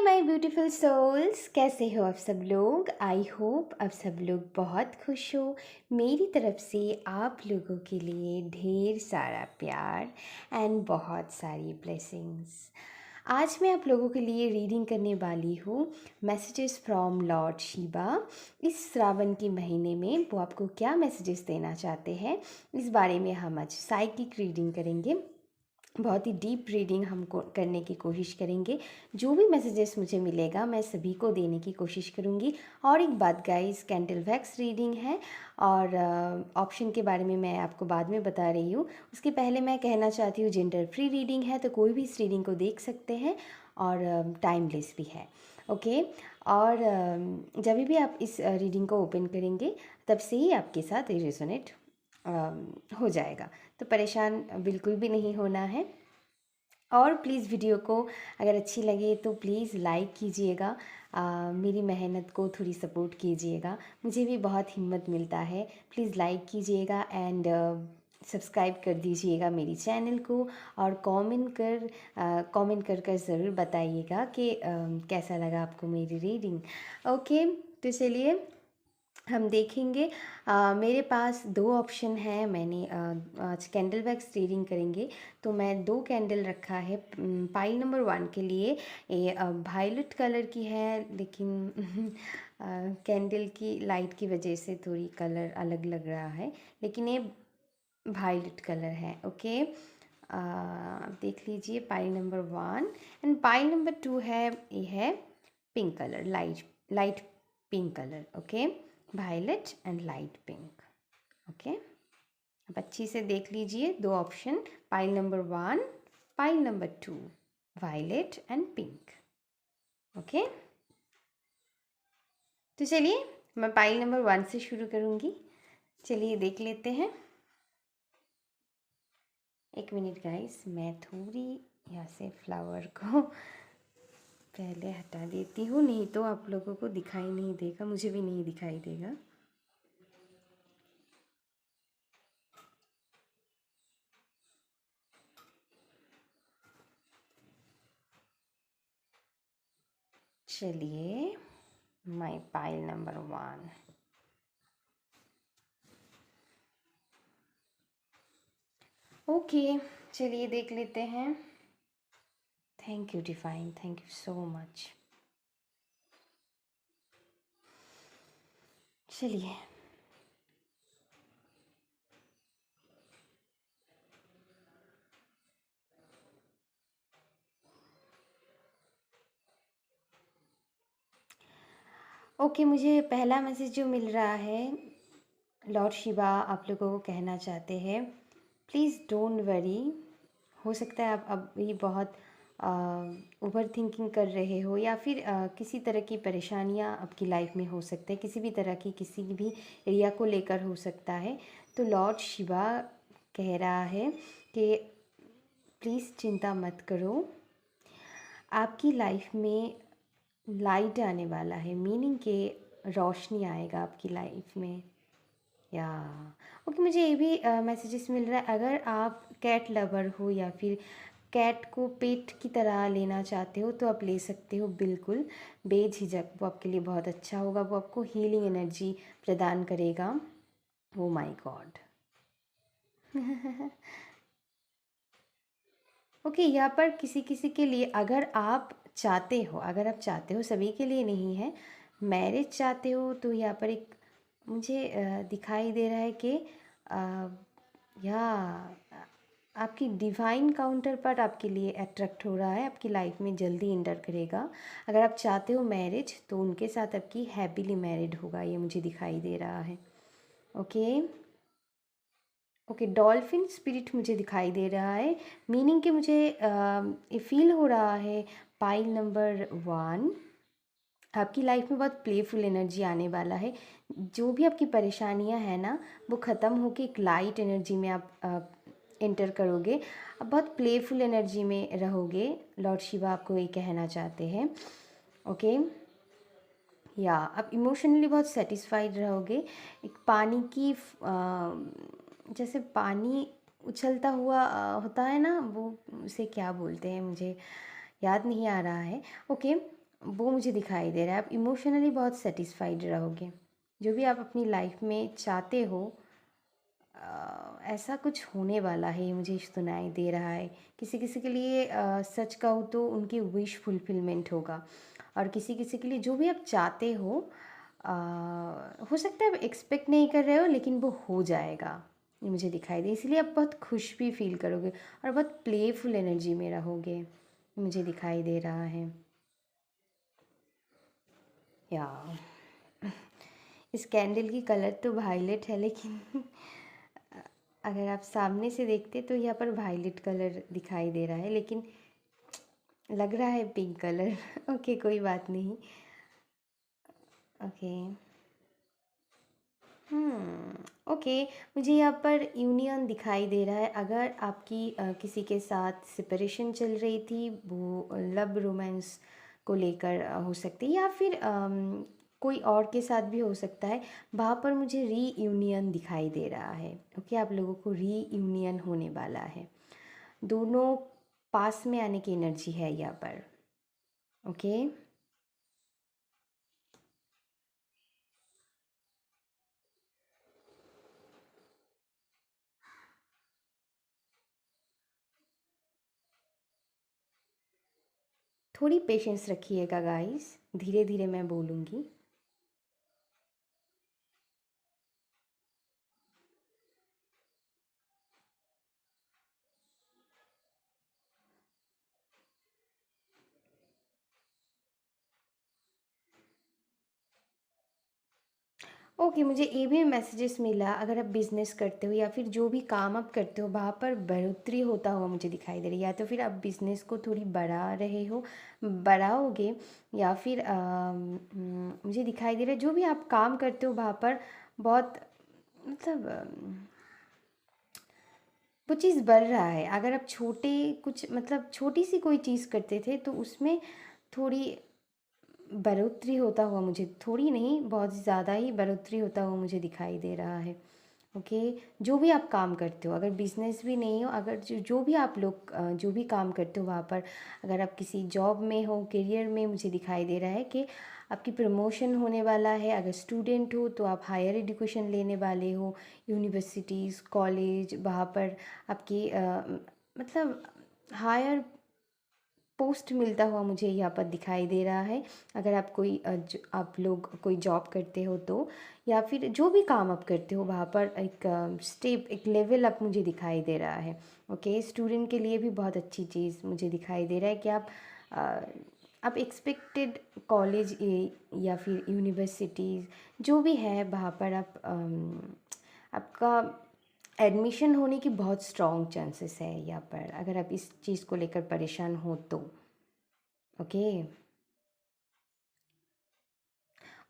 My beautiful souls, कैसे हो आप सब लोग। आई होप आप सब लोग बहुत खुश हो। मेरी तरफ से आप लोगों के लिए ढेर सारा प्यार एंड बहुत सारी ब्लेसिंग्स। आज मैं आप लोगों के लिए रीडिंग करने वाली हूँ मैसेजेस फ्रॉम लॉर्ड शिवा। इस श्रावण के महीने में वो आपको क्या मैसेजेस देना चाहते हैं, इस बारे में हम आज साइकिक रीडिंग करेंगे। बहुत ही डीप रीडिंग हम करने की कोशिश करेंगे। जो भी मैसेजेस मुझे मिलेगा मैं सभी को देने की कोशिश करूँगी। और एक बात गाइस, कैंडल वैक्स रीडिंग है और ऑप्शन के बारे में मैं आपको बाद में बता रही हूँ। उसके पहले मैं कहना चाहती हूँ जेंडर फ्री रीडिंग है, तो कोई भी इस रीडिंग को देख सकते हैं और टाइमलेस भी है। ओके। और जब भी आप इस रीडिंग को ओपन करेंगे तब से ही आपके साथ रेजोनेट हो जाएगा, तो परेशान बिल्कुल भी नहीं होना है। और प्लीज़ वीडियो को अगर अच्छी लगे तो प्लीज़ लाइक कीजिएगा। मेरी मेहनत को थोड़ी सपोर्ट कीजिएगा, मुझे भी बहुत हिम्मत मिलता है। प्लीज़ लाइक कीजिएगा एंड सब्सक्राइब कर दीजिएगा मेरी चैनल को। और कमेंट कर ज़रूर बताइएगा कि कैसा लगा आपको मेरी रीडिंग। ओके, तो चलिए हम देखेंगे। मेरे पास दो ऑप्शन है। मैंने आज कैंडल वैक्स रीडिंग करेंगे तो मैं दो कैंडल रखा है। पाइल नंबर 1 के लिए ये वायलेट कलर की है, लेकिन कैंडल की लाइट की वजह से थोड़ी कलर अलग लग रहा है, लेकिन ये वायलेट कलर है। ओके, देख लीजिए pile number 1 and pile number 2 है, ये है pink colour, light pink colour. Okay, violet and light pink. Okay, अब अच्छी से देख लीजिए दो option, pile number 1, pile number 2, violet and pink. Okay, तो चलिए मैं पाइल नंबर 1 से शुरू करूँगी। चलिए देख लेते हैं। एक मिनट गाइस, मैं थोड़ी यहाँ से फ्लावर को पहले हटा देती हूँ, नहीं तो आप लोगों को दिखाई नहीं देगा, मुझे भी नहीं दिखाई देगा। चलिए, माय पाइल नंबर 1। ओके, चलिए देख लेते हैं। Thank you divine, thank you so much. चलिए, ओके, मुझे पहला मैसेज जो मिल रहा है, लॉर्ड शिवा आप लोगों को कहना चाहते हैं प्लीज़ डोंट वरी। हो सकता है आप अभी बहुत ओवर थिंकिंग कर रहे हो, या फिर किसी तरह की परेशानियां आपकी लाइफ में हो सकते हैं, किसी भी तरह की किसी भी एरिया को लेकर हो सकता है। तो लॉर्ड शिवा कह रहा है कि प्लीज़ चिंता मत करो, आपकी लाइफ में लाइट आने वाला है, मीनिंग के रोशनी आएगा आपकी लाइफ में। या ओके, मुझे ये भी मैसेजेस मिल रहा है, अगर आप कैट लवर हो या फिर कैट को पेट की तरह लेना चाहते हो तो आप ले सकते हो, बिल्कुल बेझिझक। वो आपके लिए बहुत अच्छा होगा, वो आपको हीलिंग एनर्जी प्रदान करेगा। Oh my God. ओके, यहाँ पर किसी किसी के लिए अगर आप चाहते हो, सभी के लिए नहीं है, मैरिज चाहते हो तो यहाँ पर एक मुझे दिखाई दे रहा है कि या आपकी डिवाइन काउंटर पार्ट आपके लिए अट्रैक्ट हो रहा है, आपकी लाइफ में जल्दी एंटर करेगा। अगर आप चाहते हो मैरिज तो उनके साथ आपकी हैप्पीली मैरिड होगा, ये मुझे दिखाई दे रहा है। ओके, ओके, डॉल्फिन स्पिरिट मुझे दिखाई दे रहा है, मीनिंग कि मुझे ये फील हो रहा है पाइल नंबर 1, आपकी लाइफ में बहुत प्लेफुल एनर्जी आने वाला है। जो भी आपकी परेशानियां हैं ना, वो ख़त्म होके एक लाइट एनर्जी में आप एंटर करोगे। आप बहुत प्लेफुल एनर्जी में रहोगे, लॉर्ड शिवा आपको ये कहना चाहते हैं। ओके, या आप इमोशनली बहुत सेटिस्फाइड रहोगे। एक पानी की जैसे पानी उछलता हुआ होता है ना, वो उसे क्या बोलते हैं मुझे याद नहीं आ रहा है। ओके, वो मुझे दिखाई दे रहा है। आप इमोशनली बहुत सेटिस्फाइड रहोगे। जो भी आप अपनी लाइफ में चाहते हो, ऐसा कुछ होने वाला है, ये मुझे सुनाई दे रहा है। किसी किसी के लिए सच कहूँ तो उनकी विश फुलफिलमेंट होगा, और किसी किसी के लिए जो भी आप चाहते हो सकता है आप एक्सपेक्ट नहीं कर रहे हो, लेकिन वो हो जाएगा, ये मुझे दिखाई दे। इसलिए आप बहुत खुश भी फील करोगे और बहुत प्लेफुल एनर्जी में रहोगे, ये मुझे दिखाई दे रहा है। या इस कैंडल की कलर तो वायलेट है, लेकिन अगर आप सामने से देखते तो यहाँ पर वायलेट कलर दिखाई दे रहा है, लेकिन लग रहा है पिंक कलर। ओके, कोई बात नहीं। ओके। ओके, मुझे यहाँ पर यूनियन दिखाई दे रहा है। अगर आपकी किसी के साथ सेपरेशन चल रही थी, वो लव रोमांस को लेकर हो सकती है, या फिर कोई और के साथ भी हो सकता है। वहाँ पर मुझे रीयूनियन दिखाई दे रहा है। ओके, आप लोगों को रीयूनियन होने वाला है। दोनों पास में आने की एनर्जी है यहाँ पर। ओके। थोड़ी पेशेंस रखिएगा गाइस, धीरे धीरे मैं बोलूँगी। ओके, मुझे ये भी मैसेजेस मिला, अगर आप बिज़नेस करते हो या फिर जो भी काम आप करते हो, वहाँ पर बढ़ोतरी होता हुआ मुझे दिखाई दे रही है। या तो फिर आप बिज़नेस को थोड़ी बढ़ा रहे हो, बढ़ाओगे, या फिर मुझे दिखाई दे रहा है जो भी आप काम करते हो वहाँ पर बहुत, मतलब वो चीज़ बढ़ रहा है। अगर आप छोटे कुछ, मतलब छोटी सी कोई चीज़ करते थे, तो उसमें थोड़ी बढ़ोतरी होता हुआ मुझे, थोड़ी नहीं बहुत ज़्यादा ही बढ़ोतरी होता हुआ मुझे दिखाई दे रहा है। ओके, जो भी आप काम करते हो, अगर बिजनेस भी नहीं हो, अगर जो भी आप लोग जो भी काम करते हो वहाँ पर, अगर आप किसी जॉब में हो, करियर में, मुझे दिखाई दे रहा है कि आपकी प्रमोशन होने वाला है। अगर स्टूडेंट हो तो आप हायर एजुकेशन लेने वाले हो, यूनिवर्सिटीज़, कॉलेज, वहाँ पर आपकी मतलब हायर पोस्ट मिलता हुआ मुझे यहाँ पर दिखाई दे रहा है। अगर आप कोई आप लोग कोई जॉब करते हो तो, या फिर जो भी काम आप करते हो वहाँ पर एक स्टेप, एक लेवल अप मुझे दिखाई दे रहा है। ओके, स्टूडेंट के लिए भी बहुत अच्छी चीज़ मुझे दिखाई दे रहा है कि अ, आप एक्सपेक्टेड कॉलेज या फिर यूनिवर्सिटीज़ जो भी है वहाँ पर आप आपका एडमिशन होने की बहुत स्ट्रॉन्ग चांसेस है यहाँ पर, अगर आप इस चीज़ को लेकर परेशान हो तो। ओके।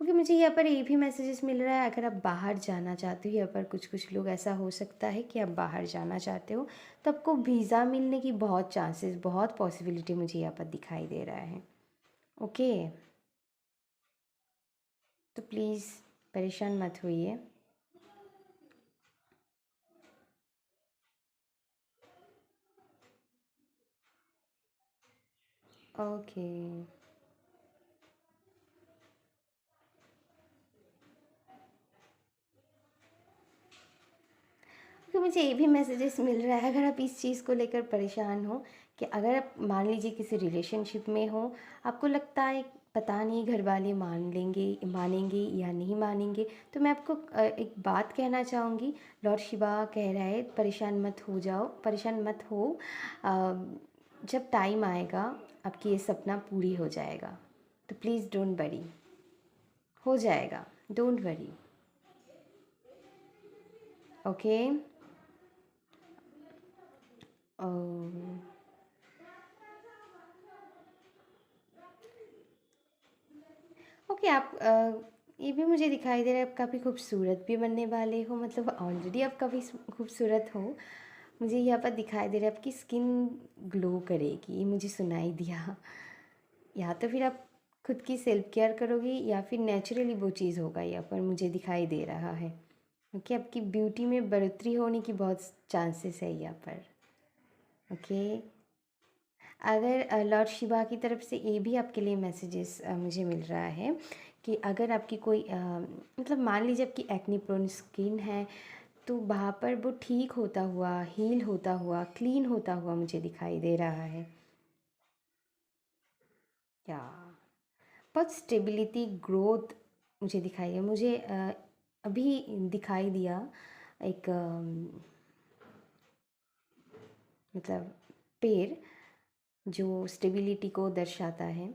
ओके, मुझे यहाँ पर ये भी मैसेजेस मिल रहा है, अगर आप बाहर जाना चाहते हो, यहाँ पर कुछ कुछ लोग, ऐसा हो सकता है कि आप बाहर जाना चाहते हो, तो आपको वीज़ा मिलने की बहुत चांसेस, बहुत पॉसिबिलिटी मुझे यहाँ पर दिखाई दे रहा है। ओके, तो प्लीज़ परेशान मत होइए। ओके। तो मुझे ये भी मैसेजेस मिल रहा है, अगर आप इस चीज़ को लेकर परेशान हो, कि अगर आप मान लीजिए किसी रिलेशनशिप में हो, आपको लगता है पता नहीं घर वाले मान लेंगे, मानेंगे या नहीं मानेंगे, तो मैं आपको एक बात कहना चाहूँगी। लॉर्ड शिवा कह रहा है परेशान मत हो जाओ, परेशान मत हो। अ, जब टाइम आएगा आपकी ये सपना पूरी हो जाएगा, तो प्लीज़ डोंट वरी, हो जाएगा, डोंट वरी। ओके। ओके, आप ये भी मुझे दिखाई दे रहा है आप काफ़ी खूबसूरत भी बनने वाले हो, मतलब ऑलरेडी आप काफ़ी खूबसूरत हो। मुझे यहाँ पर दिखाई दे रहा है आपकी स्किन ग्लो करेगी, ये मुझे सुनाई दिया। या तो फिर आप खुद की सेल्फ केयर करोगी, या फिर नेचुरली वो चीज़ होगा, यहाँ पर मुझे दिखाई दे रहा है। ओके, आपकी ब्यूटी में बढ़ोतरी होने की बहुत चांसेस है यहाँ पर। ओके, अगर लॉर्ड शिवा की तरफ से ये भी आपके लिए मैसेजेस मुझे मिल रहा है कि अगर आपकी कोई मतलब मान लीजिए आपकी एक्ने प्रोन स्किन है, तो वहाँ पर वो ठीक होता हुआ, हील होता हुआ, क्लीन होता हुआ मुझे दिखाई दे रहा है। या बहुत स्टेबिलिटी, ग्रोथ मुझे दिखाई है। मुझे अभी दिखाई दिया एक मतलब पेड़ जो स्टेबिलिटी को दर्शाता है।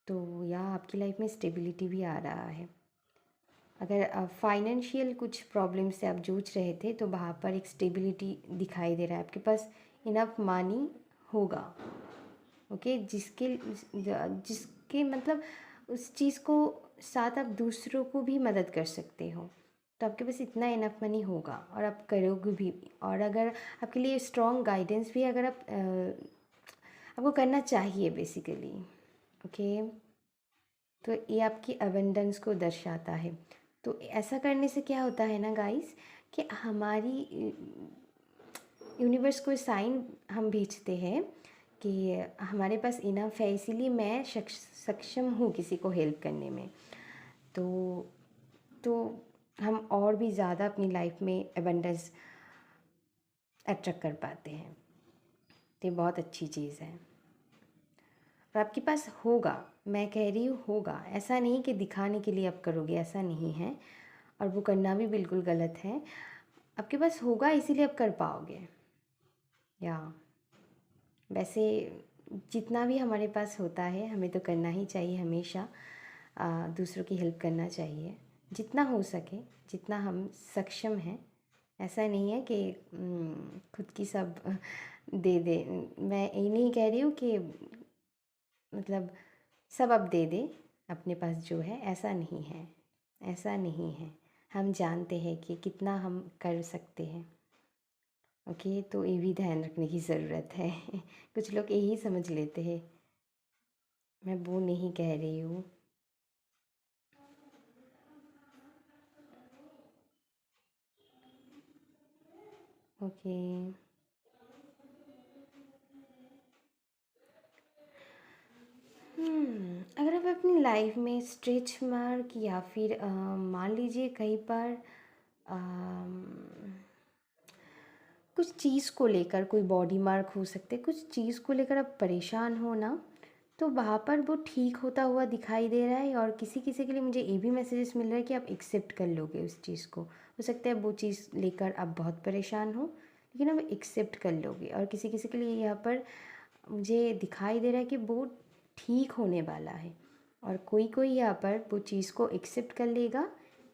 तो या आपकी लाइफ में स्टेबिलिटी भी आ रहा है। अगर फाइनेंशियल कुछ प्रॉब्लम से आप जूझ रहे थे, तो वहाँ पर एक स्टेबिलिटी दिखाई दे रहा है। आपके पास इनफ मनी होगा, ओके, जिसके मतलब उस चीज़ को साथ आप दूसरों को भी मदद कर सकते हो। तो आपके पास इतना इनफ मनी होगा और आप करोगे भी। और अगर आपके लिए स्ट्रॉन्ग गाइडेंस भी अगर आपको करना चाहिए बेसिकली, ओके। तो ये आपकी अबंडेंस को दर्शाता है। तो ऐसा करने से क्या होता है ना गाइस, कि हमारी यूनिवर्स को साइन हम भेजते हैं कि हमारे पास इनफ है, इसीलिए मैं सक्षम हूँ किसी को हेल्प करने में। तो तो हम और भी ज़्यादा अपनी लाइफ में अबंडेंस अट्रैक्ट कर पाते हैं। तो ये बहुत अच्छी चीज़ है और आपके पास होगा। मैं कह रही हूँ होगा, ऐसा नहीं कि दिखाने के लिए आप करोगे, ऐसा नहीं है। और वो करना भी बिल्कुल गलत है। आपके पास होगा इसीलिए आप कर पाओगे। या वैसे जितना भी हमारे पास होता है हमें तो करना ही चाहिए हमेशा। दूसरों की हेल्प करना चाहिए जितना हो सके, जितना हम सक्षम हैं। ऐसा नहीं है कि खुद की सब दे दे। मैं ये नहीं कह रही हूँ कि मतलब सब अब दे दे अपने पास जो है, ऐसा नहीं है। ऐसा नहीं है। हम जानते हैं कि कितना हम कर सकते हैं, ओके। तो ये भी ध्यान रखने की ज़रूरत है। कुछ लोग यही समझ लेते हैं, मैं वो नहीं कह रही हूँ। ओके। अगर आप अपनी लाइफ में स्ट्रेच मार्क या फिर मान लीजिए कहीं पर अम, कुछ चीज़ को लेकर, कोई बॉडी मार्क हो सकते, कुछ चीज़ को लेकर आप परेशान हो ना, तो वहाँ पर वो ठीक होता हुआ दिखाई दे रहा है। और किसी किसी के लिए मुझे ये भी मैसेजेस मिल रहा है कि आप एक्सेप्ट कर लोगे उस चीज़ को। हो सकता है वो चीज़ लेकर आप बहुत परेशान हो, लेकिन आप एक्सेप्ट कर लोगे। और किसी किसी के लिए यहाँ पर मुझे दिखाई दे रहा है कि वो ठीक होने वाला है। और कोई कोई यहाँ पर वो चीज़ को एक्सेप्ट कर लेगा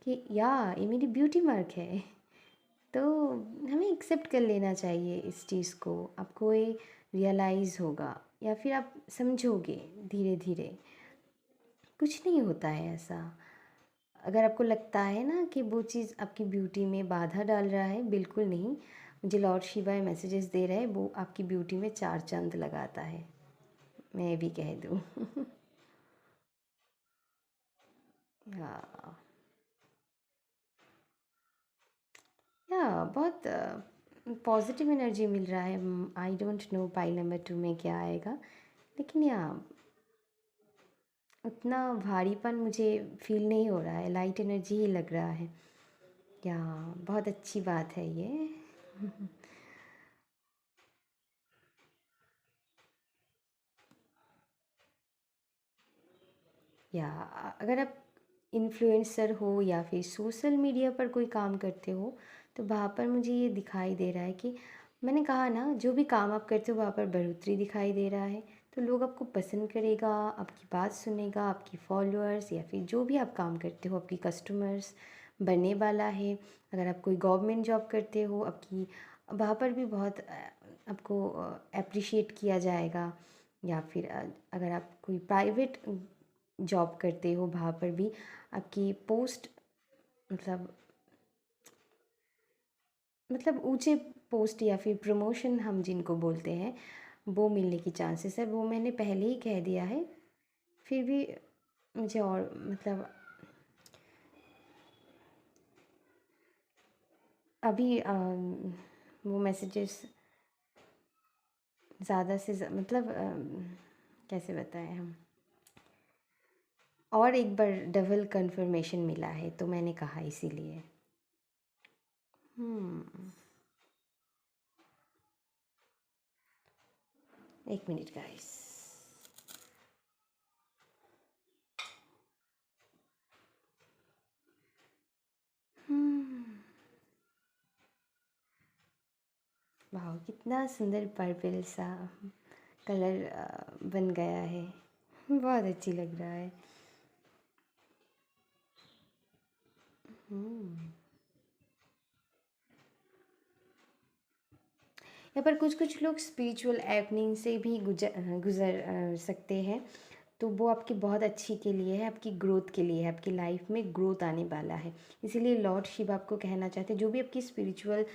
कि या ये मेरी ब्यूटी मार्क है। तो हमें एक्सेप्ट कर लेना चाहिए इस चीज़ को। आपको ये रियलाइज़ होगा या फिर आप समझोगे धीरे धीरे। कुछ नहीं होता है ऐसा। अगर आपको लगता है ना कि वो चीज़ आपकी ब्यूटी में बाधा डाल रहा है, बिल्कुल नहीं। मुझे लॉर्ड शिवा मैसेजेस दे रहा है, वो आपकी ब्यूटी में चार चांद लगाता है, मैं भी कह दूँ। हाँ। या बहुत पॉजिटिव एनर्जी मिल रहा है। I don't know pile number 2 में क्या आएगा, लेकिन या उतना भारीपन मुझे फील नहीं हो रहा है, लाइट एनर्जी ही लग रहा है। या बहुत अच्छी बात है ये। या अगर आप इन्फ्लुएंसर हो या फिर सोशल मीडिया पर कोई काम करते हो, तो वहाँ पर मुझे ये दिखाई दे रहा है कि मैंने कहा ना, जो भी काम आप करते हो वहाँ पर बढ़ोतरी दिखाई दे रहा है। तो लोग आपको पसंद करेगा, आपकी बात सुनेगा, आपकी फॉलोअर्स या फिर जो भी आप काम करते हो आपकी कस्टमर्स बनने वाला है। अगर आप कोई गवर्नमेंट जॉब करते हो, आपकी वहाँ पर भी बहुत आपको अप्रिशिएट किया जाएगा। या फिर अगर आप कोई प्राइवेट जॉब करते हो, वहाँ पर भी आपकी पोस्ट मतलब ऊंचे पोस्ट या फिर प्रमोशन हम जिनको बोलते हैं, वो मिलने की चांसेस है। वो मैंने पहले ही कह दिया है, फिर भी मुझे और अभी वो मैसेजेस ज़्यादा से मतलब कैसे बताएं हम, और एक बार डबल कंफर्मेशन मिला है तो मैंने कहा इसीलिए। हम्म, एक मिनट गाइस। हम्म, वाह कितना सुंदर पर्पल सा कलर बन गया है। बहुत अच्छी लग रहा है। हम्म, यहाँ पर कुछ कुछ लोग स्पिरिचुअल एवनिंग से भी गुजर गुजर सकते हैं। तो वो आपकी बहुत अच्छी के लिए है, आपकी ग्रोथ के लिए है, आपकी लाइफ में ग्रोथ आने वाला है। इसीलिए लॉर्ड शिव आपको कहना चाहते हैं जो भी आपकी स्पिरिचुअल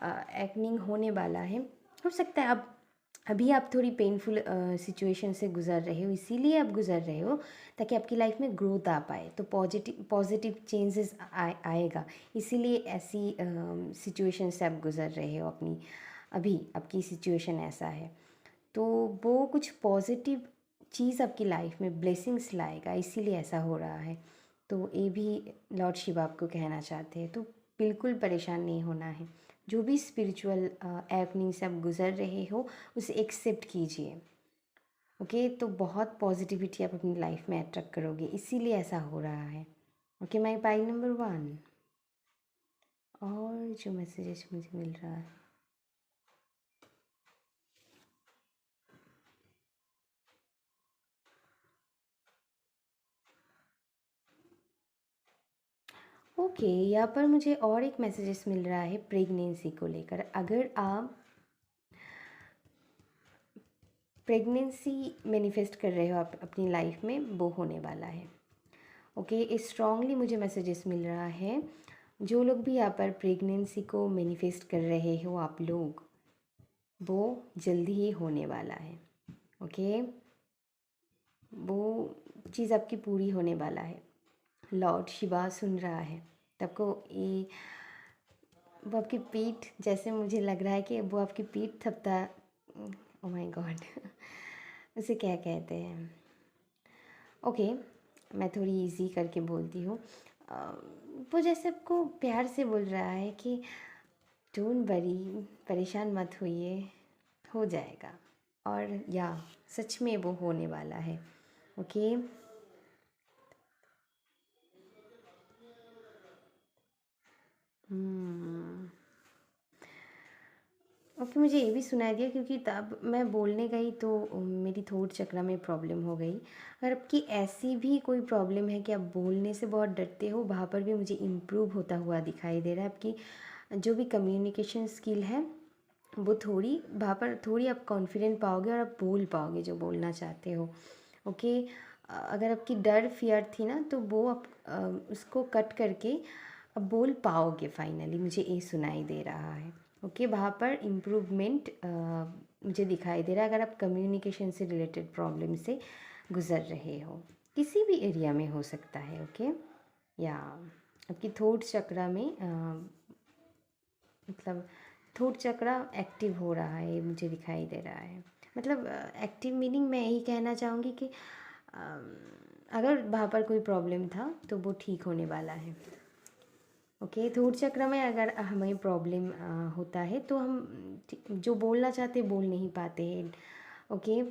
एवनिंग होने वाला है, हो सकता है आप अभी आप थोड़ी पेनफुल सिचुएशन से गुज़र रहे हो, इसीलिए आप गुज़र रहे हो ताकि आपकी लाइफ में ग्रोथ आ पाए, तो पॉजिटिव पॉजिटिव चेंजेस आएगा। इसीलिए ऐसी सिचुएशन से आप गुज़र रहे हो अपनी, अभी आपकी सिचुएशन ऐसा है। तो वो कुछ पॉजिटिव चीज़ आपकी लाइफ में ब्लेसिंग्स लाएगा, इसीलिए ऐसा हो रहा है। तो ये भी लॉर्ड शिव आपको कहना चाहते हैं, तो बिल्कुल परेशान नहीं होना है। जो भी स्पिरिचुअल एवनिंग से आप गुज़र रहे हो उसे एक्सेप्ट कीजिए। ओके, तो बहुत पॉजिटिविटी आप अपनी लाइफ में अट्रैक्ट करोगे, इसीलिए ऐसा हो रहा है। ओके, माई पाइल नंबर 1। और जो मैसेजेस मुझे मिल रहा है, ओके यहाँ पर मुझे और एक मैसेजेस मिल रहा है प्रेगनेंसी को लेकर। अगर आप प्रेगनेंसी मैनिफेस्ट कर रहे हो आप अपनी लाइफ में, वो होने वाला है। ओके, स्ट्रांगली मुझे मैसेजेस मिल रहा है। जो लोग भी यहाँ पर प्रेगनेंसी को मैनिफेस्ट कर रहे हो आप लोग, वो जल्दी ही होने वाला है। ओके, वो चीज़ आपकी पूरी होने वाला है। लॉर्ड शिवा सुन रहा है तब ये, वो आपकी पीठ, जैसे मुझे लग रहा है कि वो आपकी पीठ थपथा, ओ माय गॉड उसे क्या कहते हैं। ओके, मैं थोड़ी इजी करके बोलती हूँ। अ, वो जैसे आपको प्यार से बोल रहा है कि डोंट वरी, परेशान मत होइए, हो जाएगा। और या सच में वो होने वाला है। ओके, हम्म, ओके, मुझे ये भी सुनाई दिया क्योंकि तब मैं बोलने गई तो मेरी थोट चक्र में प्रॉब्लम हो गई। अगर आपकी ऐसी भी कोई प्रॉब्लम है कि आप बोलने से बहुत डरते हो, वहाँ पर भी मुझे इम्प्रूव होता हुआ दिखाई दे रहा है। आपकी जो भी कम्युनिकेशन स्किल है वो थोड़ी, वहाँ पर थोड़ी आप कॉन्फिडेंट पाओगे और आप बोल पाओगे जो बोलना चाहते हो। ओके, अगर आपकी डर फियर थी ना, तो वो आप उसको कट करके अब बोल पाओगे फाइनली, मुझे ये सुनाई दे रहा है। ओके, वहाँ पर इम्प्रूवमेंट मुझे दिखाई दे रहा है। अगर आप कम्युनिकेशन से रिलेटेड प्रॉब्लम से गुज़र रहे हो, किसी भी एरिया में हो सकता है। ओके, या आपकी थोट चक्र में मतलब थोट चक्र एक्टिव हो रहा है, मुझे दिखाई दे रहा है। मतलब एक्टिव मीनिंग मैं यही कहना चाहूँगी कि अगर वहाँ पर कोई प्रॉब्लम था तो वो ठीक होने वाला है। ओके, थोट चक्र में अगर हमें प्रॉब्लम होता है तो हम जो बोलना चाहते बोल नहीं पाते हैं। ओके,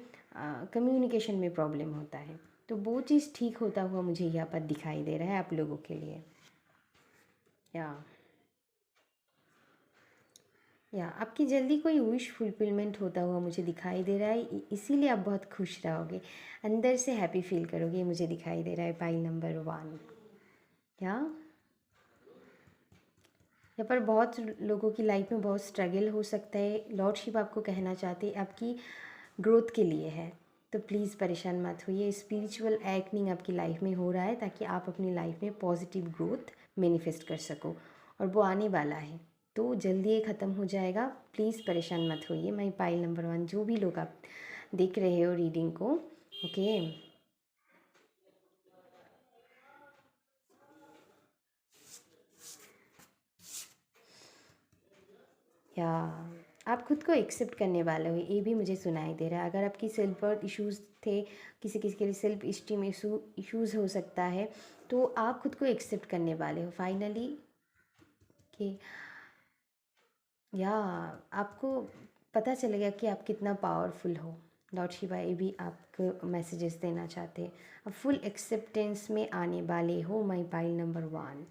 कम्युनिकेशन में प्रॉब्लम होता है, तो वो चीज़ ठीक होता हुआ मुझे यहाँ पर दिखाई दे रहा है आप लोगों के लिए। या या आपकी जल्दी कोई विश फुलफिलमेंट होता हुआ मुझे दिखाई दे रहा है, इसीलिए आप बहुत खुश रहोगे, अंदर से हैप्पी फील करोगे, ये मुझे दिखाई दे रहा है पाइल नंबर 1। या यहाँ पर बहुत लोगों की लाइफ में बहुत स्ट्रगल हो सकता है। लॉर्ड शिव आपको कहना चाहते हैं आपकी ग्रोथ के लिए है, तो प्लीज़ परेशान मत होइए। स्पिरिचुअल एवनिंग आपकी लाइफ में हो रहा है ताकि आप अपनी लाइफ में पॉजिटिव ग्रोथ मैनिफेस्ट कर सको, और वो आने वाला है, तो जल्दी ये ख़त्म हो जाएगा। प्लीज़ परेशान मत होइए। मैं पाइल नंबर 1, जो भी लोग आप देख रहे हो रीडिंग को, ओके। या आप खुद को एक्सेप्ट करने वाले हो, ये भी मुझे सुनाई दे रहा है। अगर आपकी सेल्फ वर्थ इश्यूज़ थे, किसी किसी के लिए सेल्फ इस्टीम इश्यूज़ हो सकता है, तो आप खुद को एक्सेप्ट करने वाले हो फाइनली कि या आपको पता चलेगा कि आप कितना पावरफुल हो। लॉर्ड शिवा ये भी आपको मैसेजेस देना चाहते हैं। अब फुल एक्सेप्टेंस में आने वाले हो माई पाइल नंबर 1।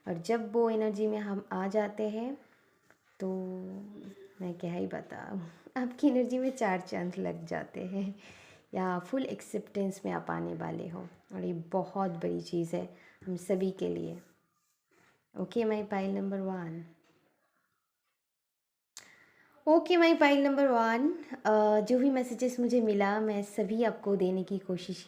और जब वो एनर्जी में हम आ जाते हैं तो मैं क्या ही बताऊँ, आपकी एनर्जी में 4 चांद लग जाते हैं, या फुल एक्सेप्टेंस में आप आने वाले हो। और ये बहुत बड़ी चीज़ है हम सभी के लिए। Okay my pile number 1। Okay my pile number 1, जो भी मैसेजेस मुझे मिला मैं सभी आपको देने की कोशिश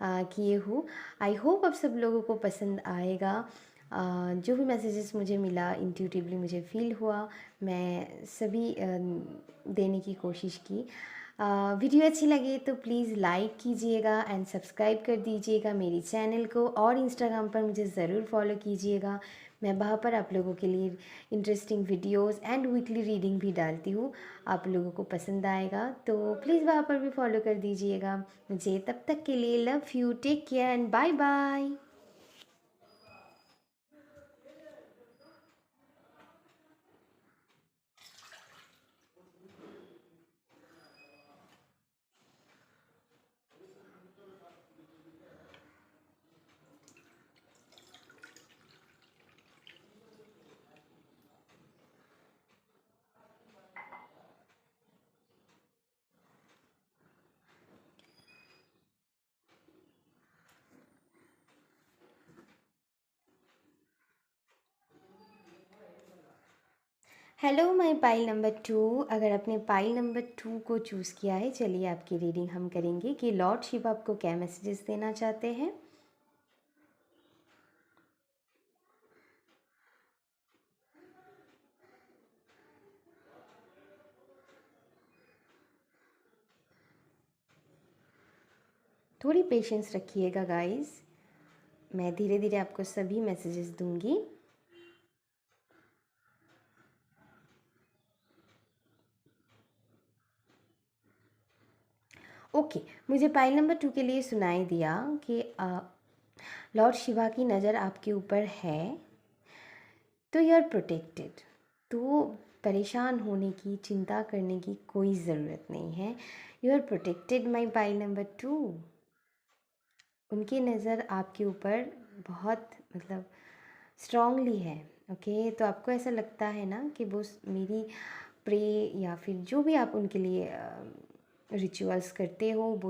किए हूँ। आई होप आप सब लोगों को पसंद आएगा। जो भी मैसेजेस मुझे मिला इंट्यूटिवली मुझे फ़ील हुआ, मैं सभी देने की कोशिश की। वीडियो अच्छी लगे तो प्लीज़ लाइक कीजिएगा एंड सब्सक्राइब कर दीजिएगा मेरी चैनल को, और इंस्टाग्राम पर मुझे ज़रूर फॉलो कीजिएगा। मैं वहाँ पर आप लोगों के लिए interesting videos and weekly reading भी डालती हूँ। आप लोगों को पसंद आएगा तो प्लीज़ वहाँ पर भी फॉलो कर दीजिएगा मुझे। तब तक के लिए love you, take care and bye bye. Hello my pile number 2। अगर आपने पाइल नंबर 2 को चूज़ किया है, चलिए आपकी रीडिंग हम करेंगे कि लॉर्ड शिव आपको क्या मैसेजेस देना चाहते हैं। थोड़ी पेशेंस रखिएगा गाइस, मैं धीरे धीरे आपको सभी मैसेजेस दूंगी। ओके, मुझे पाइल नंबर 2 के लिए सुनाई दिया कि लॉर्ड शिवा की नज़र आपके ऊपर है, तो यू आर प्रोटेक्टेड। तो परेशान होने की, चिंता करने की कोई ज़रूरत नहीं है। You are protected my pile number 2। उनकी नज़र आपके ऊपर बहुत मतलब स्ट्रांगली है। ओके, तो आपको ऐसा लगता है ना कि वो मेरी प्रे या फिर जो भी आप उनके लिए रिचुअल्स करते हो वो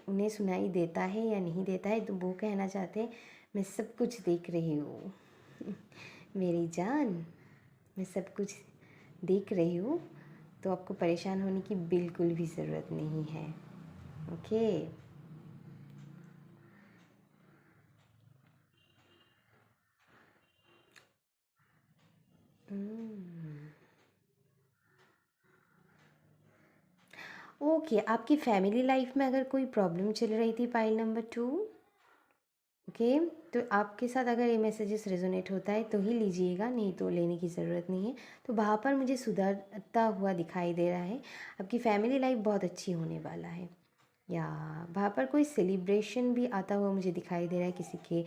उन्हें सुनाई देता है या नहीं देता है, तो वो कहना चाहते हैं मैं सब कुछ देख रही हूँ मेरी जान, मैं सब कुछ देख रही हूँ। तो आपको परेशान होने की बिल्कुल भी ज़रूरत नहीं है। ओके। ओके, आपकी फैमिली लाइफ में अगर कोई प्रॉब्लम चल रही थी पाइल नंबर 2, ओके, तो आपके साथ अगर ये मैसेजेस रेजोनेट होता है तो ही लीजिएगा, नहीं तो लेने की ज़रूरत नहीं है। तो वहाँ पर मुझे सुधरता हुआ दिखाई दे रहा है, आपकी फैमिली लाइफ बहुत अच्छी होने वाला है। या वहाँ पर कोई सेलिब्रेशन भी आता हुआ मुझे दिखाई दे रहा है, किसी के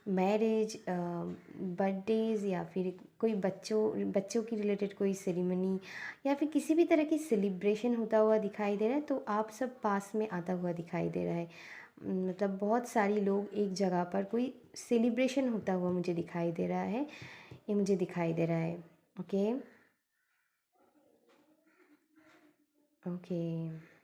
मैरिज, बर्थडेज़, या फिर कोई बच्चों की रिलेटेड कोई सेरेमनी, या फिर किसी भी तरह की सेलिब्रेशन होता हुआ दिखाई दे रहा है। तो आप सब पास में आता हुआ दिखाई दे रहा है। मतलब बहुत सारी लोग एक जगह पर कोई सेलिब्रेशन होता हुआ मुझे दिखाई दे रहा है, ये मुझे दिखाई दे रहा है। ओके। ओके।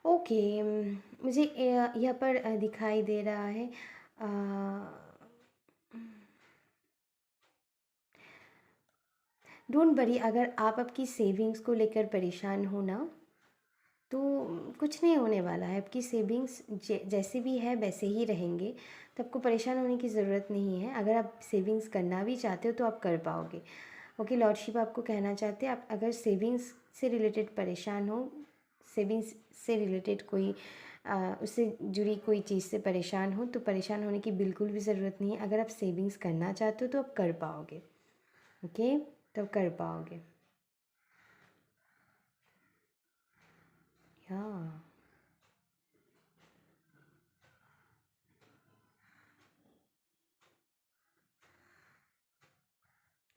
ओके, मुझे यहाँ पर दिखाई दे रहा है। डोंट वरी, अगर आप आपकी सेविंग्स को लेकर परेशान हो ना, तो कुछ नहीं होने वाला है। आपकी सेविंग्स जैसे भी है वैसे ही रहेंगे, तो आपको परेशान होने की ज़रूरत नहीं है। अगर आप सेविंग्स करना भी चाहते हो तो आप कर पाओगे। ओके, लॉर्डशिप आपको कहना चाहते हैं, आप अगर सेविंग्स से रिलेटेड परेशान हो, सेविंग्स से रिलेटेड कोई उससे जुड़ी कोई चीज़ से परेशान हो, तो परेशान होने की बिल्कुल भी ज़रूरत नहीं है। अगर आप सेविंग्स करना चाहते हो तो आप कर पाओगे। ओके, तो कर पाओगे। हाँ।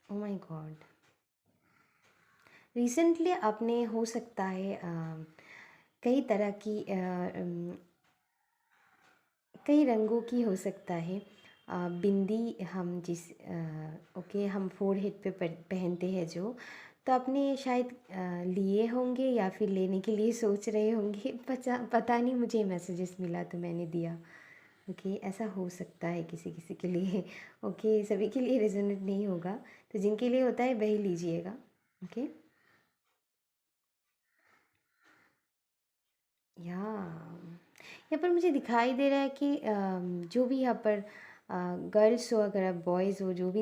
Oh my God. रिसेंटली आपने हो सकता है कई तरह की कई रंगों की हो सकता है बिंदी, हम ओके हम फोरहेड पे पहनते हैं जो, तो आपने शायद लिए होंगे या फिर लेने के लिए सोच रहे होंगे। पता नहीं, मुझे मैसेजेस मिला तो मैंने दिया। ओके, ऐसा हो सकता है किसी किसी के लिए। ओके, सभी के लिए रेजोनेट नहीं होगा, तो जिनके लिए होता है वही लीजिएगा। ओके। यहाँ पर मुझे दिखाई दे रहा है कि जो भी यहाँ पर गर्ल्स हो, अगर आप बॉयज़ हो, जो भी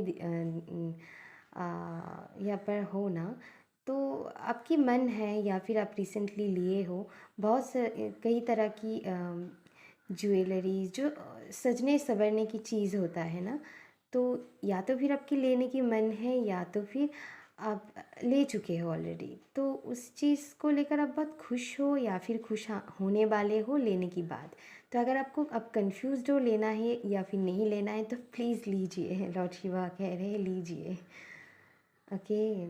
यहाँ पर हो ना, तो आपकी मन है या फिर आप रिसेंटली लिए हो कई तरह की ज्वेलरीज जो सजने संवरने की चीज़ होता है ना, तो या तो फिर आपकी लेने की मन है या तो फिर आप ले चुके हो ऑलरेडी, तो उस चीज़ को लेकर आप बहुत खुश हो या फिर खुश होने वाले हो लेने की बात। तो अगर आपको अब कंफ्यूज्ड हो लेना है या फिर नहीं लेना है, तो प्लीज़ लीजिए। लॉर्ड शिवा कह रहे हैं लीजिए। ओके।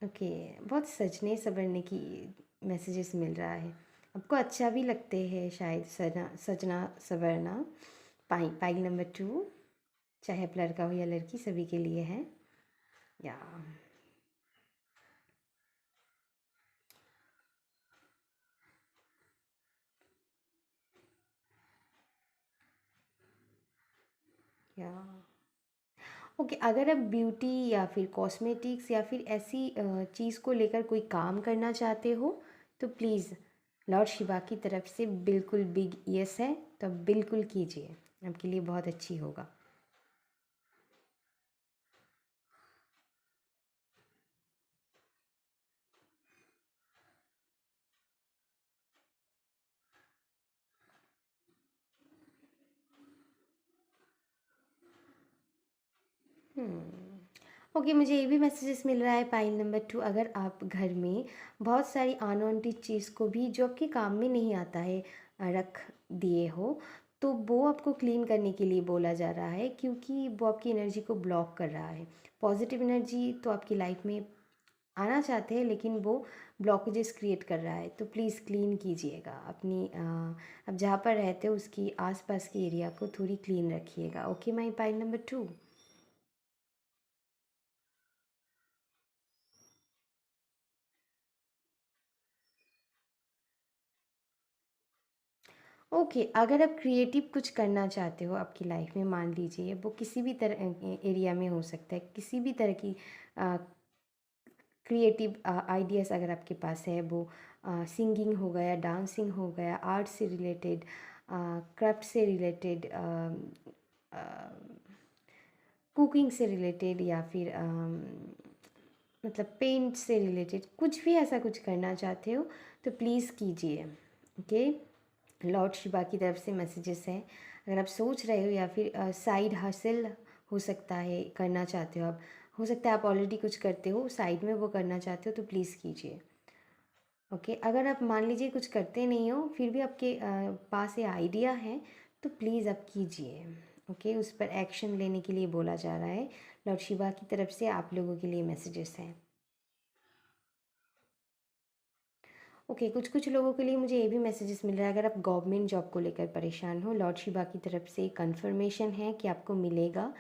ओके, बहुत सजने संवरने की मैसेजेस मिल रहा है। आपको अच्छा भी लगते हैं शायद सजना संवरना। पाइल नंबर 2, चाहे आप लड़का हो या लड़की, सभी के लिए है। या या ओके, अगर आप ब्यूटी या फिर कॉस्मेटिक्स या फिर ऐसी चीज़ को लेकर कोई काम करना चाहते हो, तो प्लीज़ लॉर्ड शिवा की तरफ से बिल्कुल बिग यस है, तो आप बिल्कुल कीजिए, आपके लिए बहुत अच्छी होगा। ओके, मुझे ये भी मैसेजेस मिल रहा है पाइल नंबर 2, अगर आप घर में बहुत सारी अनवांटेड चीज़ को भी जो आपके काम में नहीं आता है रख दिए हो, तो वो आपको क्लीन करने के लिए बोला जा रहा है, क्योंकि वो आपकी एनर्जी को ब्लॉक कर रहा है। पॉजिटिव एनर्जी तो आपकी लाइफ में आना चाहते हैं, लेकिन वो ब्लॉकेजेस क्रिएट कर रहा है, तो प्लीज़ क्लीन कीजिएगा अपनी आप जहाँ पर रहते हो उसकी आसपास की एरिया को थोड़ी क्लीन रखिएगा। Okay my pile number 2। Okay, अगर आप क्रिएटिव कुछ करना चाहते हो आपकी लाइफ में, मान लीजिए वो किसी भी तरह एरिया में हो सकता है, किसी भी तरह की क्रिएटिव आइडियाज़ अगर आपके पास है, वो सिंगिंग हो गया, डांसिंग हो गया, आर्ट से रिलेटेड, क्राफ्ट से रिलेटेड, कुकिंग से रिलेटेड, या फिर मतलब पेंट से रिलेटेड, कुछ भी ऐसा कुछ करना चाहते हो तो प्लीज़ कीजिए। ओके, लॉर्ड शिवा की तरफ से मैसेजेस हैं। अगर आप सोच रहे हो या फिर साइड हासिल हो सकता है करना चाहते हो आप, हो सकता है आप ऑलरेडी कुछ करते हो साइड में, वो करना चाहते हो तो प्लीज़ कीजिए। ओके, अगर आप मान लीजिए कुछ करते नहीं हो फिर भी आपके पास ये आइडिया है, तो प्लीज़ आप कीजिए। ओके, उस पर एक्शन लेने के लिए बोला जा रहा है। लॉर्ड शिवा की तरफ से आप लोगों के लिए मैसेजेस हैं। ओके, कुछ कुछ लोगों के लिए मुझे ये भी मैसेजेस मिल रहा है, अगर आप गवर्नमेंट जॉब को लेकर परेशान हो, लॉर्ड शिवा की तरफ से कंफर्मेशन है कि आपको मिलेगा,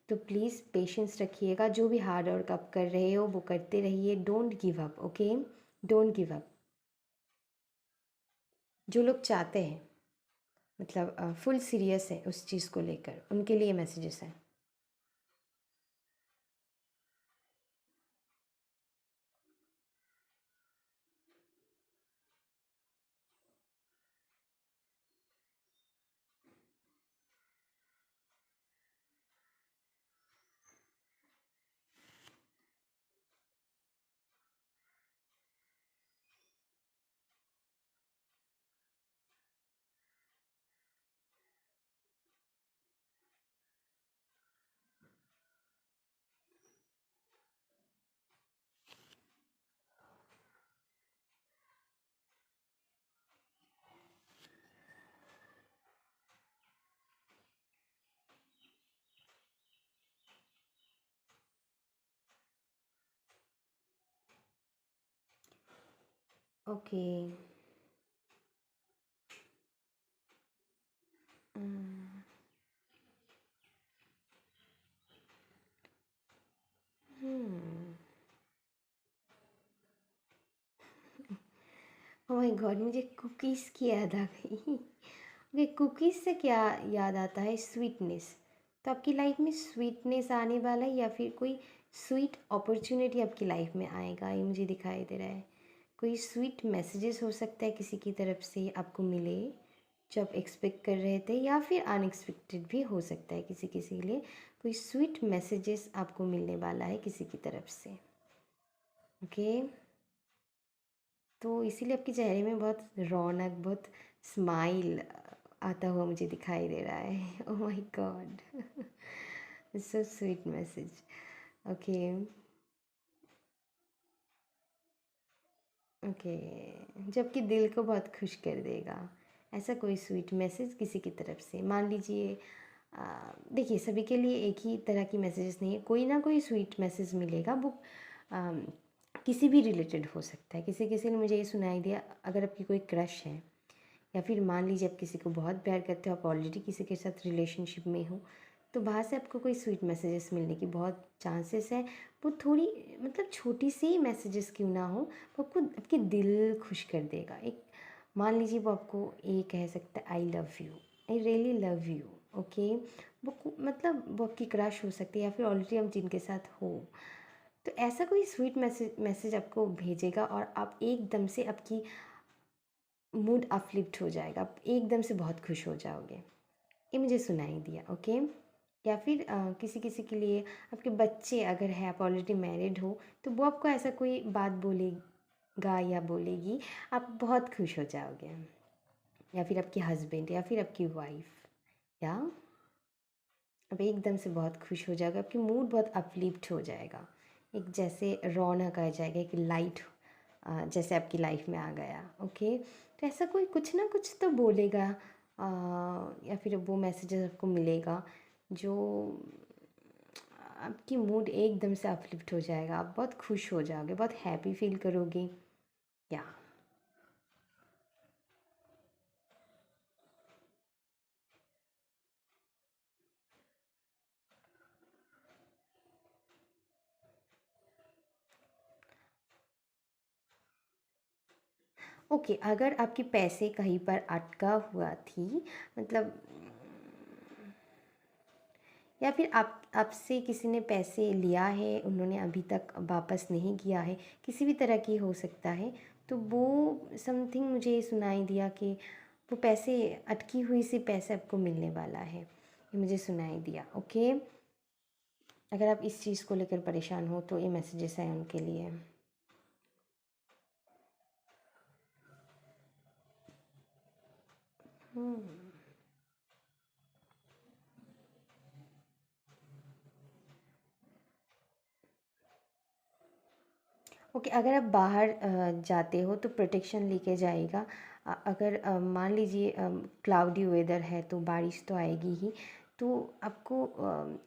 तो प्लीज़ पेशेंस रखिएगा। जो भी हार्ड वर्क आप कर रहे हो वो करते रहिए, don't give up. Okay, don't give up. जो लोग चाहते हैं, मतलब फुल सीरियस है उस चीज़ को लेकर, उनके लिए मैसेजेस हैं। ओके। ओह माय गॉड, मुझे कुकीज़ की याद आ गई। ओके, कुकीज़ से क्या याद आता है? स्वीटनेस। तो आपकी लाइफ में स्वीटनेस आने वाला है या फिर कोई स्वीट अपॉर्चुनिटी आपकी लाइफ में आएगा, ये मुझे दिखाई दे रहा है। कोई स्वीट मैसेजेस हो सकता है किसी की तरफ से आपको मिले जो आप एक्सपेक्ट कर रहे थे, या फिर अनएक्सपेक्टेड भी हो सकता है किसी किसी के लिए। कोई स्वीट मैसेजेस आपको मिलने वाला है किसी की तरफ से। ओके, तो इसीलिए आपके चेहरे में बहुत रौनक, बहुत स्माइल आता हुआ मुझे दिखाई दे रहा है। Oh my God, so sweet message. Okay. Okay, जो आपके दिल को बहुत खुश कर देगा, ऐसा कोई स्वीट मैसेज किसी की तरफ से। मान लीजिए देखिए, सभी के लिए एक ही तरह की मैसेजेस नहीं है, कोई ना कोई स्वीट मैसेज मिलेगा। वो आ, किसी भी रिलेटेड हो सकता है। किसी किसी ने मुझे ये सुनाई दिया, अगर आपकी कोई क्रश है, या फिर मान लीजिए आप किसी को बहुत प्यार करते हो, आप ऑलरेडी किसी के साथ रिलेशनशिप में हो, तो बाहर से आपको कोई स्वीट मैसेजेस मिलने की बहुत चांसेस है। वो थोड़ी, मतलब छोटी सी मैसेजेस क्यों ना हो, वो आपको आपके दिल खुश कर देगा। एक मान लीजिए वो आपको ये कह सकता है, I love you, I really love you. Okay, मतलब वो आपकी क्रश हो सकती है, या फिर ऑलरेडी हम जिनके साथ हो, तो ऐसा कोई स्वीट मैसेज आपको भेजेगा और आप एकदम से, आपकी मूड अपलिफ्ट हो जाएगा, आप एकदम से बहुत खुश हो जाओगे। ये मुझे सुनाई दिया। ओके, या फिर किसी किसी के लिए आपके बच्चे अगर है, आप ऑलरेडी मैरिड हो, तो वो आपको ऐसा कोई बात बोलेगा या बोलेगी, आप बहुत खुश हो जाओगे। या फिर आपके हस्बैंड या फिर आपकी वाइफ, या अब एकदम से बहुत खुश हो जाएगा, आपकी मूड बहुत अपलिफ्ट हो जाएगा, एक जैसे रौनक आ जाएगा, एक लाइट जैसे आपकी लाइफ में आ गया। ओके, तो ऐसा कोई कुछ ना कुछ तो बोलेगा, या फिर वो मैसेजेस आपको मिलेगा जो आपकी मूड एकदम से अपलिफ्ट हो जाएगा, आप बहुत खुश हो जाओगे, बहुत हैप्पी फील करोगे। या ओके, अगर आपके पैसे कहीं पर अटका हुआ थी, मतलब, या फिर आप आपसे किसी ने पैसे लिया है, उन्होंने अभी तक वापस नहीं किया है, किसी भी तरह की हो सकता है, तो वो समथिंग मुझे ये सुनाई दिया कि वो पैसे, अटकी हुई सी पैसे आपको मिलने वाला है, ये मुझे सुनाई दिया। ओके, अगर आप इस चीज़ को लेकर परेशान हो तो ये मैसेजेस हैं उनके लिए। ओके, अगर आप बाहर जाते हो तो प्रोटेक्शन लेके जाइएगा। अगर मान लीजिए क्लाउडी वेदर है तो बारिश तो आएगी ही, तो आपको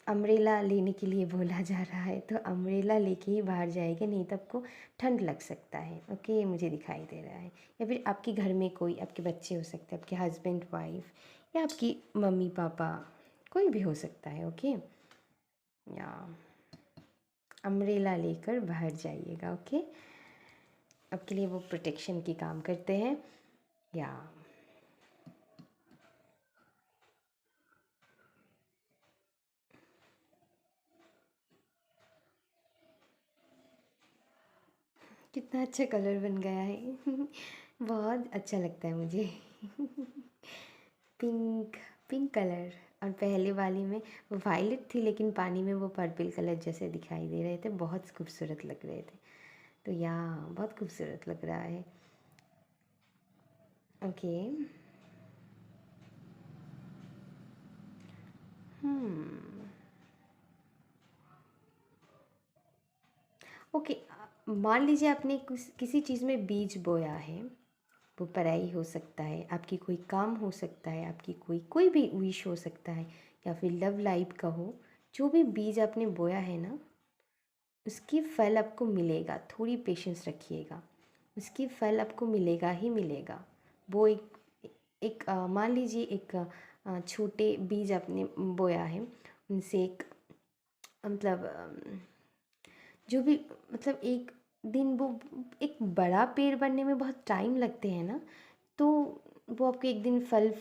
अम्ब्रेला लेने के लिए बोला जा रहा है, तो अम्ब्रेला लेके ही बाहर जाएंगे, नहीं तो आपको ठंड लग सकता है। ओके, ये मुझे दिखाई दे रहा है। या फिर आपके घर में कोई, आपके बच्चे हो सकते हैं, आपके हस्बैंड वाइफ, या आपकी मम्मी पापा, कोई भी हो सकता है। ओके, या अम्ब्रेला लेकर बाहर जाइएगा। ओके, आपके लिए वो प्रोटेक्शन की काम करते हैं। या कितना अच्छा कलर बन गया है। बहुत अच्छा लगता है मुझे। Pink, pink colour. और पहले वाली में वो वायलेट थी, लेकिन पानी में वो पर्पल कलर जैसे दिखाई दे रहे थे, बहुत खूबसूरत लग रहे थे। तो या बहुत खूबसूरत लग रहा है। ओके। हम्म। ओके। मान लीजिए आपने किसी चीज़ में बीज बोया है। वो पढ़ाई हो सकता है, आपकी कोई काम हो सकता है, आपकी कोई कोई भी विश हो सकता है, या फिर लव लाइफ का हो। जो भी बीज आपने बोया है ना, उसकी फल आपको मिलेगा। थोड़ी पेशेंस रखिएगा, उसकी फल आपको मिलेगा ही मिलेगा। वो एक मान लीजिए एक छोटे बीज आपने बोया है, उनसे एक मतलब जो भी मतलब एक दिन वो एक बड़ा पेड़ बनने में बहुत टाइम लगते हैं ना, तो वो आपको एक दिन फल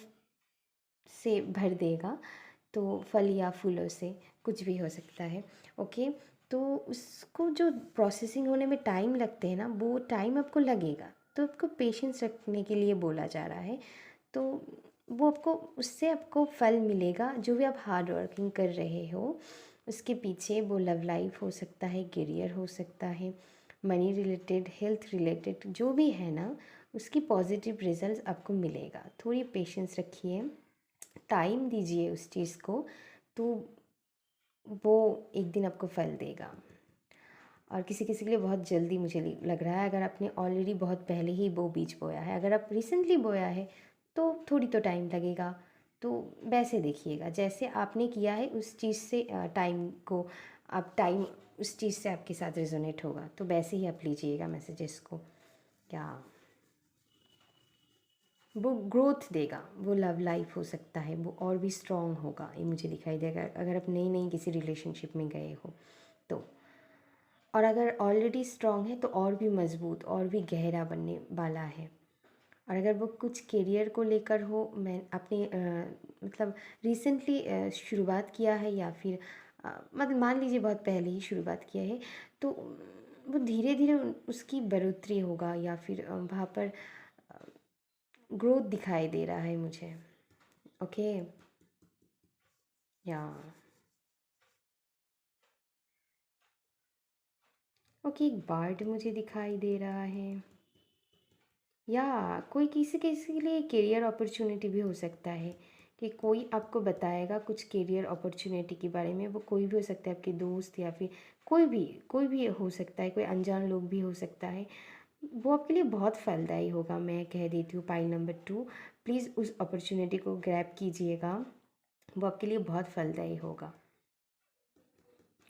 से भर देगा। तो फल या फूलों से कुछ भी हो सकता है। ओके। तो उसको जो प्रोसेसिंग होने में टाइम लगते हैं ना, वो टाइम आपको लगेगा। तो आपको पेशेंस रखने के लिए बोला जा रहा है। तो वो आपको उससे आपको फल मिलेगा, जो भी आप हार्ड वर्किंग कर रहे हो उसके पीछे। वो लव लाइफ हो सकता है, करियर हो सकता है, मनी रिलेटेड, हेल्थ रिलेटेड, जो भी है ना, उसकी पॉजिटिव रिजल्ट आपको मिलेगा। थोड़ी पेशेंस रखिए, टाइम दीजिए उस चीज़ को, तो वो एक दिन आपको फल देगा। और किसी किसी के लिए बहुत जल्दी मुझे लग रहा है। अगर आपने ऑलरेडी बहुत पहले ही वो बीज बोया है, अगर आप रिसेंटली बोया है तो थोड़ी तो टाइम लगेगा। तो वैसे देखिएगा, जैसे आपने किया है उस चीज़ से टाइम को, आप टाइम उस चीज़ से आपके साथ रेजोनेट होगा, तो वैसे ही आप लीजिएगा मैसेजेस को। क्या वो ग्रोथ देगा, वो लव लाइफ हो सकता है, वो और भी स्ट्रॉन्ग होगा, ये मुझे दिखाई देगा अगर आप नई नई किसी रिलेशनशिप में गए हो तो। और अगर ऑलरेडी स्ट्रॉन्ग है तो और भी मज़बूत और भी गहरा बनने वाला है। और अगर वो कुछ करियर को लेकर हो, मैं अपने मतलब रिसेंटली शुरुआत किया है, या फिर मतलब मान लीजिए बहुत पहले ही शुरुआत किया है, तो वो धीरे धीरे उसकी बढ़ोतरी होगा, या फिर वहाँ पर ग्रोथ दिखाई दे रहा है मुझे। ओके। या ओके, एक बर्ड मुझे दिखाई दे रहा है। या कोई किसी किसी के लिए करियर अपॉर्चुनिटी भी हो सकता है, कि कोई आपको बताएगा कुछ करियर अपॉर्चुनिटी के बारे में। वो कोई भी हो सकता है, आपके दोस्त, या फिर कोई भी हो सकता है, कोई अनजान लोग भी हो सकता है। वो आपके लिए बहुत फलदायी होगा, मैं कह देती हूँ। पाइल नंबर 2, प्लीज़ उस अपॉर्चुनिटी को ग्रैब कीजिएगा, वो आपके लिए बहुत फलदायी होगा।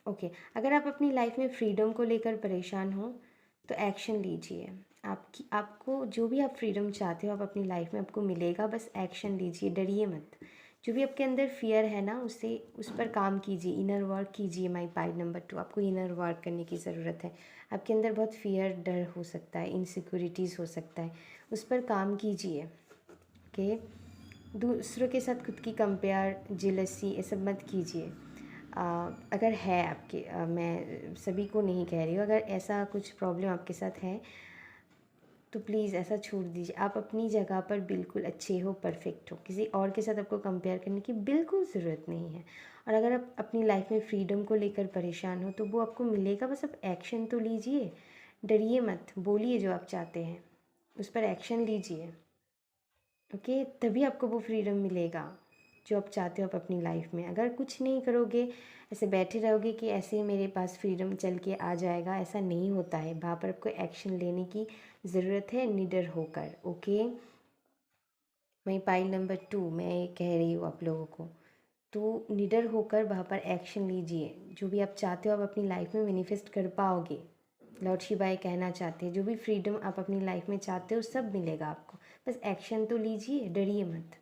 ओके। अगर आप अपनी लाइफ में फ्रीडम को लेकर परेशान हो, तो एक्शन लीजिए। आपको जो भी आप फ्रीडम चाहते हो, आप अपनी लाइफ में आपको मिलेगा, बस एक्शन लीजिए, डरिए मत। जो भी आपके अंदर फियर है ना, उस पर काम कीजिए, इनर वर्क कीजिए। माई पॉइंट नंबर 2, आपको इनर वर्क करने की ज़रूरत है। आपके अंदर बहुत फियर, डर हो सकता है, इनसिक्योरिटीज़ हो सकता है, उस पर काम कीजिए। ओके। दूसरों के साथ खुद की कंपेयर, जेलसी, ये सब मत कीजिए। अगर है आपके, मैं सभी को नहीं कह रही हूँ, अगर ऐसा कुछ प्रॉब्लम आपके साथ है तो प्लीज़ ऐसा छोड़ दीजिए। आप अपनी जगह पर बिल्कुल अच्छे हो, परफेक्ट हो, किसी और के साथ आपको कंपेयर करने की बिल्कुल ज़रूरत नहीं है। और अगर आप अपनी लाइफ में फ्रीडम को लेकर परेशान हो, तो वो आपको मिलेगा, बस आप एक्शन तो लीजिए। डरिए मत, बोलिए जो आप चाहते हैं, उस पर एक्शन लीजिए। ओके, तभी आपको वो फ्रीडम मिलेगा जो आप चाहते हो आप अपनी लाइफ में। अगर कुछ नहीं करोगे, ऐसे बैठे रहोगे कि ऐसे ही मेरे पास फ्रीडम चल के आ जाएगा, ऐसा नहीं होता है। वहाँ पर आपको एक्शन लेने की ज़रूरत है, निडर होकर। ओके। वही पाइल नंबर 2 मैं कह रही हूँ आप लोगों को, तो निडर होकर वहाँ पर एक्शन लीजिए। जो भी आप चाहते हो आप अपनी लाइफ में मैनिफेस्ट कर पाओगे। लॉर्ड शिवाय कहना चाहते हैं, जो भी फ्रीडम आप अपनी लाइफ में चाहते हो सब मिलेगा आपको, बस एक्शन तो लीजिए, डरिए मत।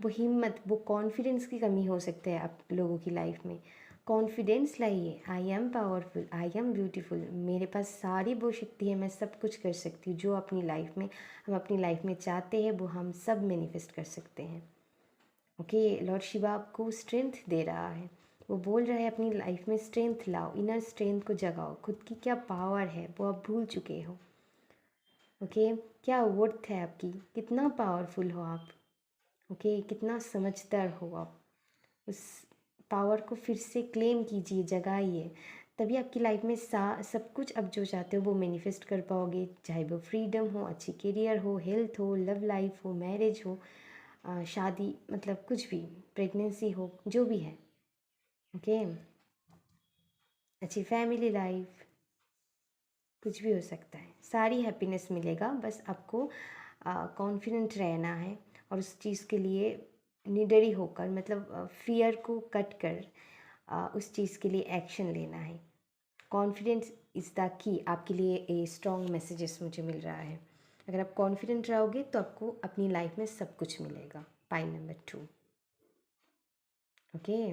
वो हिम्मत, वो कॉन्फिडेंस की कमी हो सकता है आप लोगों की लाइफ में। कॉन्फिडेंस लाइए। I am powerful, I am beautiful, मेरे पास सारी वो शक्ति है, मैं सब कुछ कर सकती हूँ। जो अपनी लाइफ में हम अपनी लाइफ में चाहते हैं, वो हम सब मैनिफेस्ट कर सकते हैं। ओके। लॉर्ड शिवा आपको स्ट्रेंथ दे रहा है, वो बोल रहा है अपनी लाइफ में स्ट्रेंथ लाओ, इनर स्ट्रेंथ को जगाओ। खुद की क्या पावर है वो आप भूल चुके हो। ओके, क्या वर्थ है आपकी, कितना पावरफुल हो आप, ओके, कितना समझदार हो आप। उस पावर को फिर से क्लेम कीजिए, जगाइए, तभी आपकी लाइफ में सब कुछ आप जो चाहते हो वो मैनिफेस्ट कर पाओगे। चाहे वो फ्रीडम हो, अच्छी करियर हो, हेल्थ हो, लव लाइफ हो, मैरिज हो, शादी, मतलब कुछ भी, प्रेगनेंसी हो, जो भी है, ओके, अच्छी फैमिली लाइफ, कुछ भी हो सकता है, सारी हैप्पीनेस मिलेगा। बस आपको कॉन्फिडेंट रहना है और उस चीज़ के लिए निडरी होकर, मतलब फियर को कट कर उस चीज़ के लिए एक्शन लेना है। Confidence is the key. आपके लिए ए स्ट्रॉन्ग मैसेजेस मुझे मिल रहा है। अगर आप कॉन्फिडेंट रहोगे तो आपको अपनी लाइफ में सब कुछ मिलेगा। पाई नंबर 2, ओके।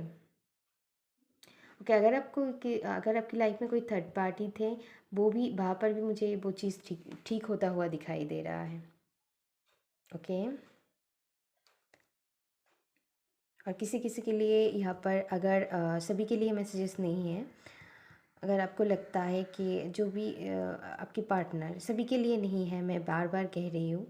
ओके, अगर आपकी लाइफ में कोई थर्ड पार्टी थे, वो भी, वहाँ पर भी मुझे वो चीज़ ठीक ठीक होता हुआ दिखाई दे रहा है, ओके। और किसी किसी के लिए यहाँ पर, अगर सभी के लिए मैसेजेस नहीं है, अगर आपको लगता है कि जो भी आपके पार्टनर, सभी के लिए नहीं है, मैं बार बार कह रही हूँ,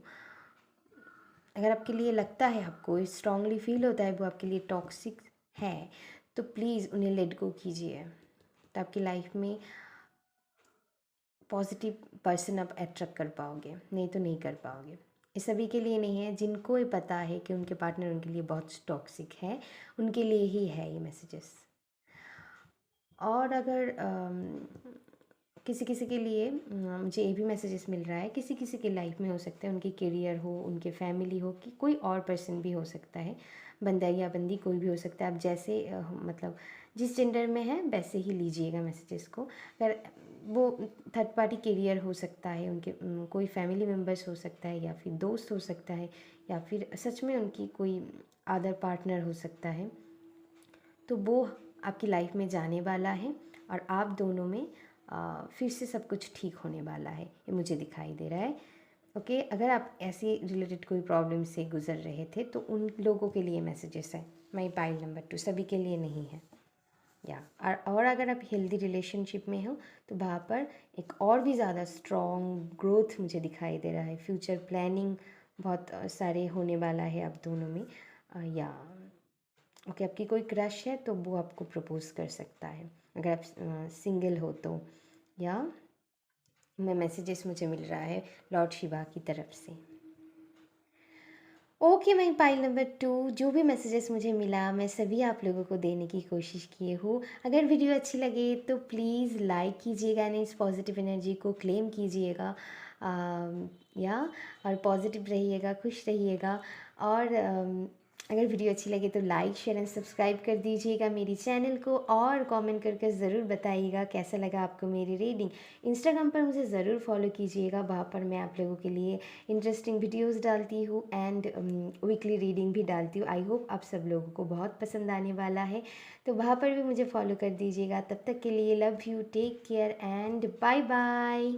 अगर आपके लिए लगता है, आपको स्ट्रांगली फील होता है वो आपके लिए टॉक्सिक है, तो प्लीज़ उन्हें लेट गो कीजिए। तो आपकी लाइफ में पॉजिटिव पर्सन आप अट्रैक्ट कर पाओगे, नहीं तो नहीं कर पाओगे। ये सभी के लिए नहीं है, जिनको ये पता है कि उनके पार्टनर उनके लिए बहुत टॉक्सिक है, उनके लिए ही है ये मैसेजेस। और अगर किसी किसी के लिए मुझे ये भी मैसेजेस मिल रहा है, किसी किसी की लाइफ में हो सकता है, उनकी करियर हो, उनके फैमिली हो, कि कोई और पर्सन भी हो सकता है, बंदा या बंदी कोई भी हो सकता है। आप जैसे मतलब जिस जेंडर में है वैसे ही लीजिएगा मैसेजेस को। अगर वो थर्ड पार्टी करियर हो सकता है, उनके कोई फैमिली मेम्बर्स हो सकता है, या फिर दोस्त हो सकता है, या फिर सच में उनकी कोई अदर पार्टनर हो सकता है, तो वो आपकी लाइफ में जाने वाला है और आप दोनों में फिर से सब कुछ ठीक होने वाला है, ये मुझे दिखाई दे रहा है, ओके। अगर आप ऐसे रिलेटेड कोई प्रॉब्लम से गुजर रहे थे तो उन लोगों के लिए मैसेजेस है। माई पाइल नंबर 2, सभी के लिए नहीं है, या और अगर आप हेल्दी रिलेशनशिप में हो तो वहाँ पर एक और भी ज़्यादा स्ट्रॉन्ग ग्रोथ मुझे दिखाई दे रहा है। फ्यूचर प्लानिंग बहुत सारे होने वाला है आप दोनों में, या ओके, आपकी कोई क्रश है तो वो आपको प्रपोज़ कर सकता है, अगर आप सिंगल हो तो। या मैं मैसेजेस मुझे मिल रहा है लॉर्ड शिवा की तरफ से। ओके, मैं पाइल नंबर 2, जो भी मैसेजेस मुझे मिला मैं सभी आप लोगों को देने की कोशिश किए हूँ। अगर वीडियो अच्छी लगे तो प्लीज़ लाइक कीजिएगा, नहीं इस पॉजिटिव एनर्जी को क्लेम कीजिएगा, या और पॉजिटिव रहिएगा, खुश रहिएगा। और अगर वीडियो अच्छी लगे तो लाइक, शेयर एंड सब्सक्राइब कर दीजिएगा मेरी चैनल को, और कमेंट करके ज़रूर बताइएगा कैसा लगा आपको मेरी रीडिंग। इंस्टाग्राम पर मुझे ज़रूर फॉलो कीजिएगा, वहाँ पर मैं आप लोगों के लिए इंटरेस्टिंग वीडियोस डालती हूँ एंड वीकली रीडिंग भी डालती हूँ। आई होप आप सब लोगों को बहुत पसंद आने वाला है, तो वहाँ पर भी मुझे फॉलो कर दीजिएगा। तब तक के लिए love you, take care and bye bye.